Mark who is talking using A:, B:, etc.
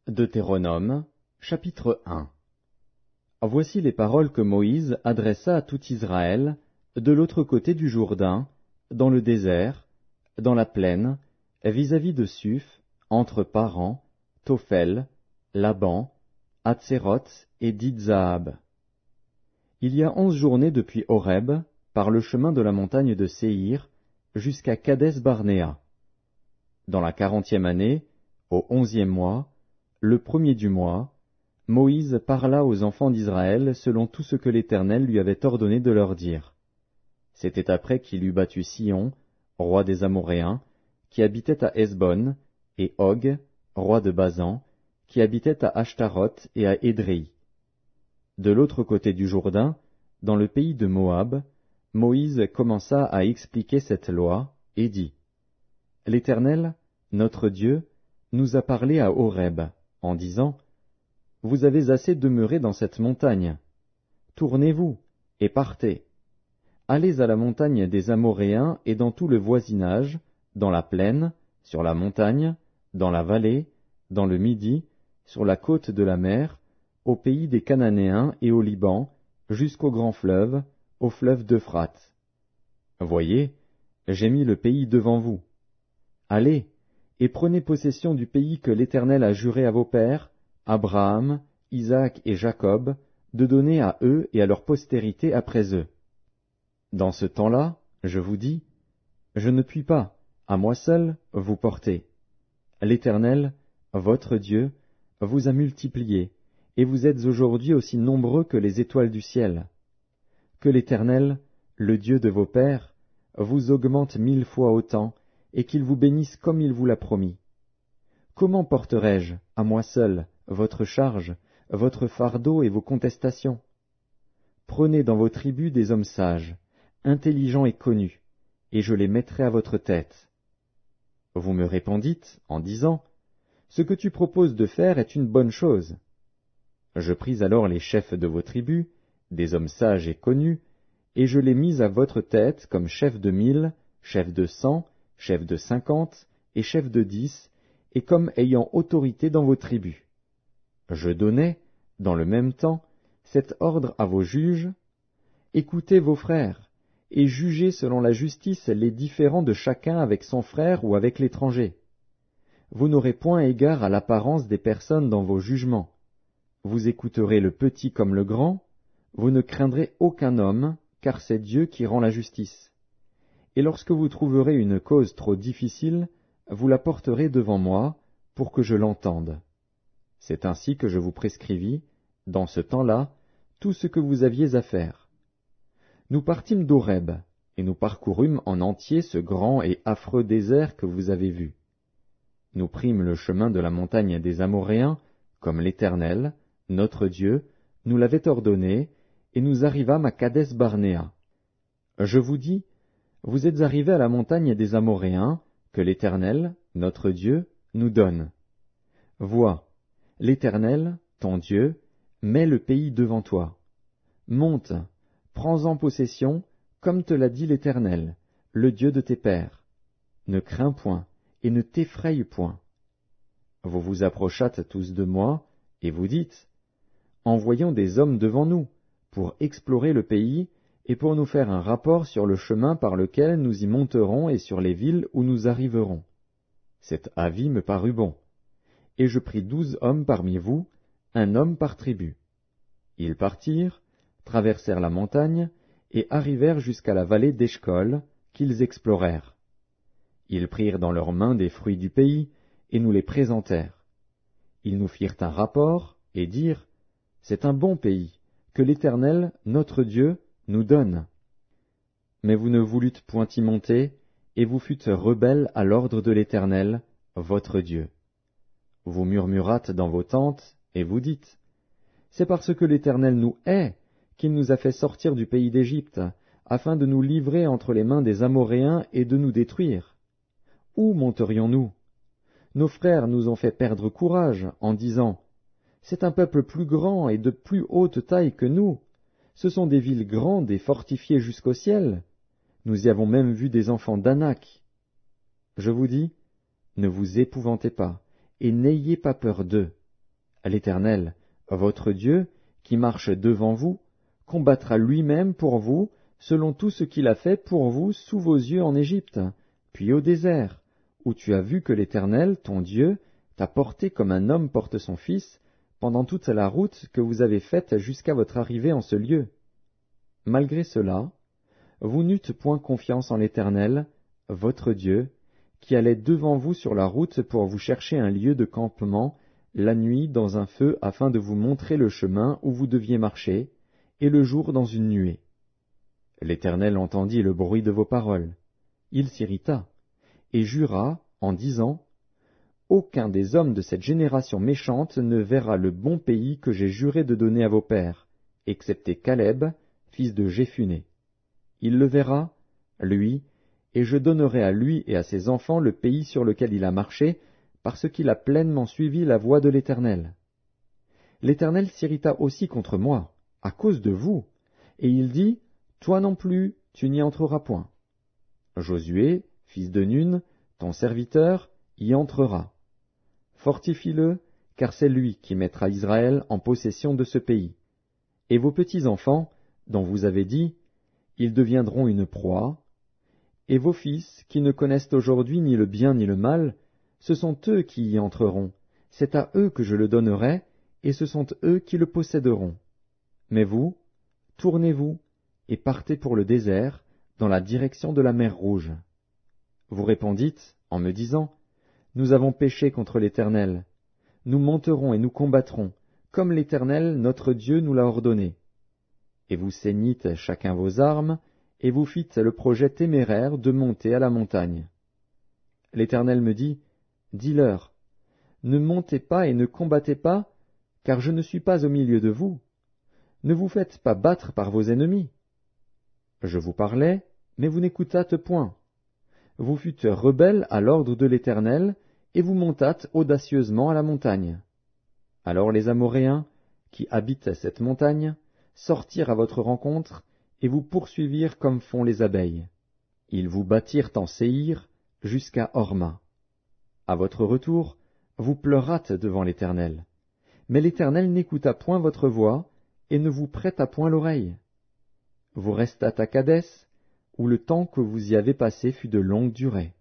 A: Deutéronome, chapitre 1. Voici les paroles que Moïse adressa à tout Israël, de l'autre côté du Jourdain, dans le désert, dans la plaine, vis-à-vis de Suph, entre Paran, Tophel, Laban, Hatséroth et Dibzahab. Il y a 11 journées depuis Horeb, par le chemin de la montagne de Séhir, jusqu'à Kadès-Barnéa. Dans la 40e année, au 11e mois, le premier du mois, Moïse parla aux enfants d'Israël selon tout ce que l'Éternel lui avait ordonné de leur dire. C'était après qu'il eut battu Sihon, roi des Amoréens, qui habitait à Hesbon, et Og, roi de Basan, qui habitait à Ashtaroth et à Édréi. De l'autre côté du Jourdain, dans le pays de Moab, Moïse commença à expliquer cette loi, et dit, « L'Éternel, notre Dieu, nous a parlé à Horeb, en disant, « Vous avez assez demeuré dans cette montagne. Tournez-vous, et partez. Allez à la montagne des Amoréens et dans tout le voisinage, dans la plaine, sur la montagne, dans la vallée, dans le Midi, sur la côte de la mer, au pays des Cananéens et au Liban, jusqu'au grand fleuve, au fleuve d'Euphrate. Voyez, j'ai mis le pays devant vous. Allez, et prenez possession du pays que l'Éternel a juré à vos pères, Abraham, Isaac et Jacob, de donner à eux et à leur postérité après eux. Dans ce temps-là, je vous dis, je ne puis pas, à moi seul, vous porter. L'Éternel, votre Dieu, vous a multipliés, et vous êtes aujourd'hui aussi nombreux que les étoiles du ciel. Que l'Éternel, le Dieu de vos pères, vous augmente 1000 fois autant, et qu'il vous bénisse comme il vous l'a promis. Comment porterai-je, à moi seul, votre charge, votre fardeau et vos contestations? Prenez dans vos tribus des hommes sages, intelligents et connus, et je les mettrai à votre tête. Vous me répondîtes, en disant, « Ce que tu proposes de faire est une bonne chose. » Je pris alors les chefs de vos tribus, des hommes sages et connus, et je les mis à votre tête comme chefs de 1000, chefs de 100, chefs de 50 et chefs de 10, et comme ayant autorité dans vos tribus. Je donnai, dans le même temps, cet ordre à vos juges, écoutez vos frères, et jugez selon la justice les différends de chacun avec son frère ou avec l'étranger. Vous n'aurez point égard à l'apparence des personnes dans vos jugements. Vous écouterez le petit comme le grand, vous ne craindrez aucun homme, car c'est Dieu qui rend la justice. Et lorsque vous trouverez une cause trop difficile, vous la porterez devant moi, pour que je l'entende. C'est ainsi que je vous prescrivis, dans ce temps-là, tout ce que vous aviez à faire. Nous partîmes d'Horeb, et nous parcourûmes en entier ce grand et affreux désert que vous avez vu. Nous prîmes le chemin de la montagne des Amoréens, comme l'Éternel, notre Dieu, nous l'avait ordonné, et nous arrivâmes à Kadès-Barnéa. Je vous dis, vous êtes arrivés à la montagne des Amoréens, que l'Éternel, notre Dieu, nous donne. Vois, l'Éternel, ton Dieu, met le pays devant toi. Monte, prends-en possession, comme te l'a dit l'Éternel, le Dieu de tes pères. Ne crains point, et ne t'effraie point. Vous vous approchâtes tous de moi, et vous dites, envoyons des hommes devant nous, pour explorer le pays, et pour nous faire un rapport sur le chemin par lequel nous y monterons et sur les villes où nous arriverons. Cet avis me parut bon. Et je pris 12 hommes parmi vous, un homme par tribu. Ils partirent, traversèrent la montagne, et arrivèrent jusqu'à la vallée d'Eshcol, qu'ils explorèrent. Ils prirent dans leurs mains des fruits du pays, et nous les présentèrent. Ils nous firent un rapport, et dirent, « C'est un bon pays, que l'Éternel, notre Dieu, nous donne. » Mais vous ne voulûtes point y monter, et vous fûtes rebelles à l'ordre de l'Éternel, votre Dieu. Vous murmurâtes dans vos tentes, et vous dites, « C'est parce que l'Éternel nous hait, qu'il nous a fait sortir du pays d'Égypte, afin de nous livrer entre les mains des Amoréens et de nous détruire. Où monterions-nous? Nos frères nous ont fait perdre courage, en disant, « C'est un peuple plus grand et de plus haute taille que nous. Ce sont des villes grandes et fortifiées jusqu'au ciel. Nous y avons même vu des enfants d'Anak. » Je vous dis, ne vous épouvantez pas, et n'ayez pas peur d'eux. L'Éternel, votre Dieu, qui marche devant vous, combattra lui-même pour vous, selon tout ce qu'il a fait pour vous sous vos yeux en Égypte, puis au désert, où tu as vu que l'Éternel, ton Dieu, t'a porté comme un homme porte son fils, pendant toute la route que vous avez faite jusqu'à votre arrivée en ce lieu. Malgré cela, vous n'eûtes point confiance en l'Éternel, votre Dieu, qui allait devant vous sur la route pour vous chercher un lieu de campement, la nuit dans un feu afin de vous montrer le chemin où vous deviez marcher, et le jour dans une nuée. L'Éternel entendit le bruit de vos paroles. Il s'irrita, et jura, en disant, « Aucun des hommes de cette génération méchante ne verra le bon pays que j'ai juré de donner à vos pères, excepté Caleb, fils de Jéphuné. Il le verra, lui, et je donnerai à lui et à ses enfants le pays sur lequel il a marché, parce qu'il a pleinement suivi la voie de l'Éternel. L'Éternel s'irrita aussi contre moi, à cause de vous, et il dit, « Toi non plus, tu n'y entreras point. » Josué, fils de Nun, ton serviteur, y entrera. Fortifie-le, car c'est lui qui mettra Israël en possession de ce pays. Et vos petits-enfants, dont vous avez dit, ils deviendront une proie, et vos fils, qui ne connaissent aujourd'hui ni le bien ni le mal, ce sont eux qui y entreront, c'est à eux que je le donnerai, et ce sont eux qui le posséderont. Mais vous, tournez-vous, et partez pour le désert, dans la direction de la mer Rouge. Vous répondîtes, en me disant, Nous avons péché contre l'Éternel. Nous monterons et nous combattrons, comme l'Éternel, notre Dieu, nous l'a ordonné. Et vous ceignîtes chacun vos armes, et vous fîtes le projet téméraire de monter à la montagne. L'Éternel me dit, Dis-leur, ne montez pas et ne combattez pas, car je ne suis pas au milieu de vous. Ne vous faites pas battre par vos ennemis. Je vous parlais, mais vous n'écoutâtes point. Vous fûtes rebelles à l'ordre de l'Éternel, et vous montâtes audacieusement à la montagne. Alors les Amoréens, qui habitent cette montagne, sortirent à votre rencontre, et vous poursuivirent comme font les abeilles. Ils vous battirent en Séhir, jusqu'à Horma. À votre retour, vous pleurâtes devant l'Éternel. Mais l'Éternel n'écouta point votre voix, et ne vous prêta point l'oreille. Vous restâtes à Kadès, où le temps que vous y avez passé fut de longue durée.